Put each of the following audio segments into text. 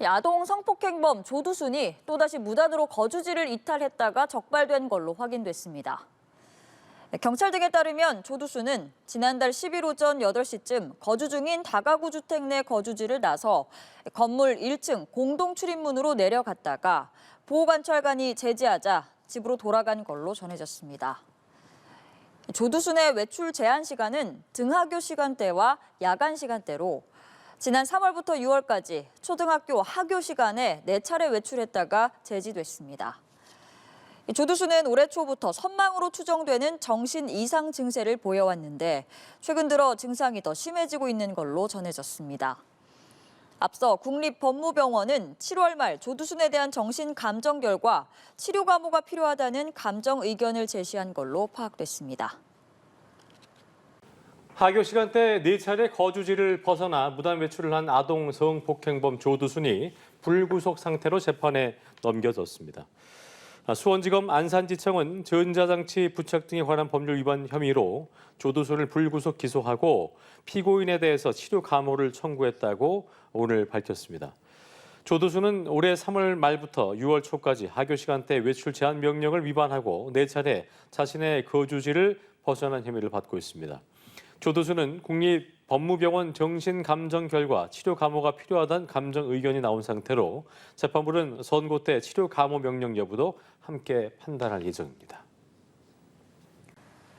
아동 성폭행범 조두순이 또다시 무단으로 거주지를 이탈했다가 적발된 걸로 확인됐습니다. 경찰 등에 따르면 조두순은 지난달 10일 오전 8시쯤 거주 중인 다가구 주택 내 거주지를 나서 건물 1층 공동 출입문으로 내려갔다가 보호관찰관이 제지하자 집으로 돌아간 걸로 전해졌습니다. 조두순의 외출 제한 시간은 등하교 시간대와 야간 시간대로 지난 3월부터 6월까지 초등학교 하교 시간에 4차례 외출했다가 제지됐습니다. 조두순은 올해 초부터 선망으로 추정되는 정신 이상 증세를 보여왔는데 최근 들어 증상이 더 심해지고 있는 걸로 전해졌습니다. 앞서 국립법무병원은 7월 말 조두순에 대한 정신 감정 결과 치료 감호가 필요하다는 감정 의견을 제시한 걸로 파악됐습니다. 하교 시간대 4차례 거주지를 벗어나 무단 외출을 한 아동 성폭행범 조두순이 불구속 상태로 재판에 넘겨졌습니다. 수원지검 안산지청은 전자장치 부착 등에 관한 법률 위반 혐의로 조두순을 불구속 기소하고 피고인에 대해서 치료 감호를 청구했다고 오늘 밝혔습니다. 조두순은 올해 3월 말부터 6월 초까지 하교 시간대 외출 제한 명령을 위반하고 4차례 자신의 거주지를 벗어난 혐의를 받고 있습니다. 조두순은 국립법무병원 정신감정 결과 치료 감호가 필요하다는 감정 의견이 나온 상태로 재판부는 선고 때 치료 감호 명령 여부도 함께 판단할 예정입니다.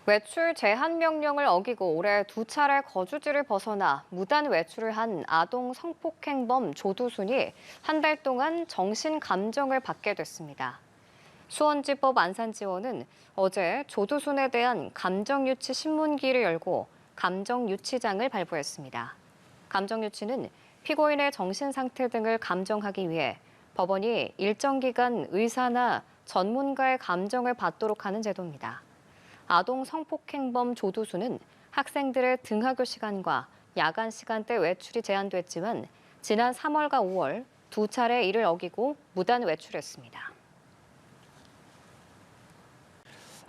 외출 제한 명령을 어기고 올해 2차례 거주지를 벗어나 무단 외출을 한 아동 성폭행범 조두순이 한 달 동안 정신감정을 받게 됐습니다. 수원지법 안산지원은 어제 조두순에 대한 감정유치 신문기를 열고 감정유치장을 발부했습니다. 감정유치는 피고인의 정신 상태 등을 감정하기 위해 법원이 일정 기간 의사나 전문가의 감정을 받도록 하는 제도입니다. 아동 성폭행범 조두순은 학생들의 등하교 시간과 야간 시간대 외출이 제한됐지만 지난 3월과 5월 2차례 이를 어기고 무단 외출했습니다.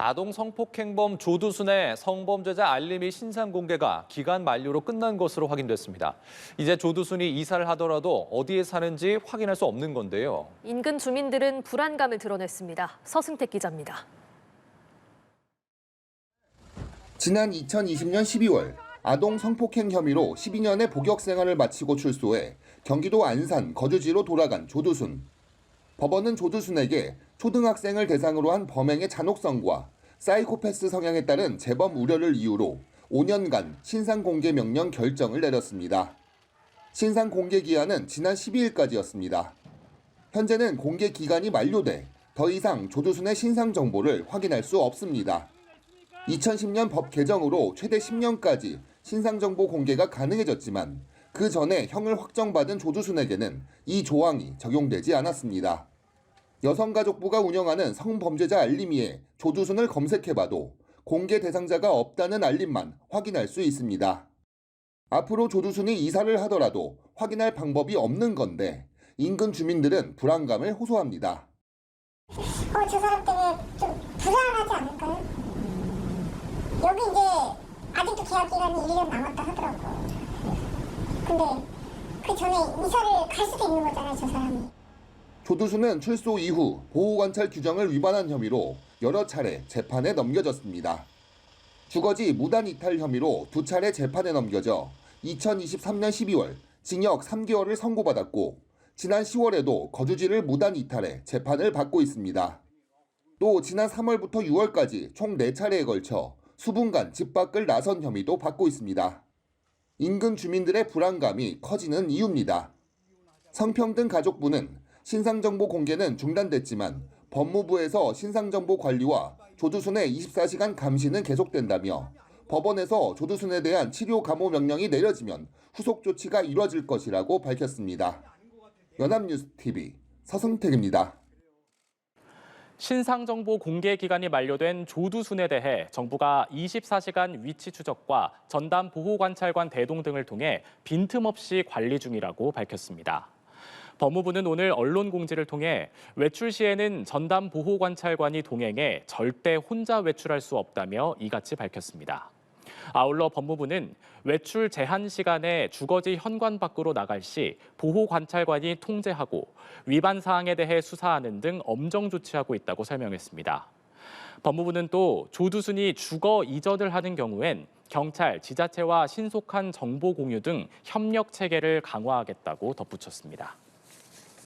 아동 성폭행범 조두순의 성범죄자 알림이 신상 공개가 기간 만료로 끝난 것으로 확인됐습니다. 이제 조두순이 이사를 하더라도 어디에 사는지 확인할 수 없는 건데요. 인근 주민들은 불안감을 드러냈습니다. 서승택 기자입니다. 지난 2020년 12월 아동 성폭행 혐의로 12년의 복역 생활을 마치고 출소해 경기도 안산 거주지로 돌아간 조두순. 법원은 조두순에게 초등학생을 대상으로 한 범행의 잔혹성과 사이코패스 성향에 따른 재범 우려를 이유로 5년간 신상 공개 명령 결정을 내렸습니다. 신상 공개 기한은 지난 12일까지였습니다. 현재는 공개 기간이 만료돼 더 이상 조두순의 신상 정보를 확인할 수 없습니다. 2010년 법 개정으로 최대 10년까지 신상 정보 공개가 가능해졌지만 그 전에 형을 확정받은 조두순에게는 이 조항이 적용되지 않았습니다. 여성가족부가 운영하는 성범죄자 알림이에 조두순을 검색해봐도 공개 대상자가 없다는 알림만 확인할 수 있습니다. 앞으로 조두순이 이사를 하더라도 확인할 방법이 없는 건데 인근 주민들은 불안감을 호소합니다. 저 사람 때문에 좀 불안하지 않을까요? 여기 이제 아직도 계약 기간이 1년 남았다 하더라고요. 근데 그 전에 이사를 갈 수도 있는 거잖아요, 저 사람이. 조두순은 출소 이후 보호관찰 규정을 위반한 혐의로 여러 차례 재판에 넘겨졌습니다. 주거지 무단 이탈 혐의로 2차례 재판에 넘겨져 2023년 12월 징역 3개월을 선고받았고 지난 10월에도 거주지를 무단 이탈해 재판을 받고 있습니다. 또 지난 3월부터 6월까지 총 4차례에 걸쳐 수분간 집 밖을 나선 혐의도 받고 있습니다. 인근 주민들의 불안감이 커지는 이유입니다. 성평등가족부는 신상정보 공개는 중단됐지만 법무부에서 신상정보 관리와 조두순의 24시간 감시는 계속된다며 법원에서 조두순에 대한 치료 감호 명령이 내려지면 후속 조치가 이뤄질 것이라고 밝혔습니다. 연합뉴스TV 서승택입니다. 신상정보 공개 기간이 만료된 조두순에 대해 정부가 24시간 위치 추적과 전담 보호관찰관 대동 등을 통해 빈틈없이 관리 중이라고 밝혔습니다. 법무부는 오늘 언론 공지를 통해 외출 시에는 전담 보호관찰관이 동행해 절대 혼자 외출할 수 없다며 이같이 밝혔습니다. 아울러 법무부는 외출 제한 시간에 주거지 현관 밖으로 나갈 시 보호관찰관이 통제하고 위반 사항에 대해 수사하는 등 엄정 조치하고 있다고 설명했습니다. 법무부는 또 조두순이 주거 이전을 하는 경우엔 경찰, 지자체와 신속한 정보 공유 등 협력 체계를 강화하겠다고 덧붙였습니다.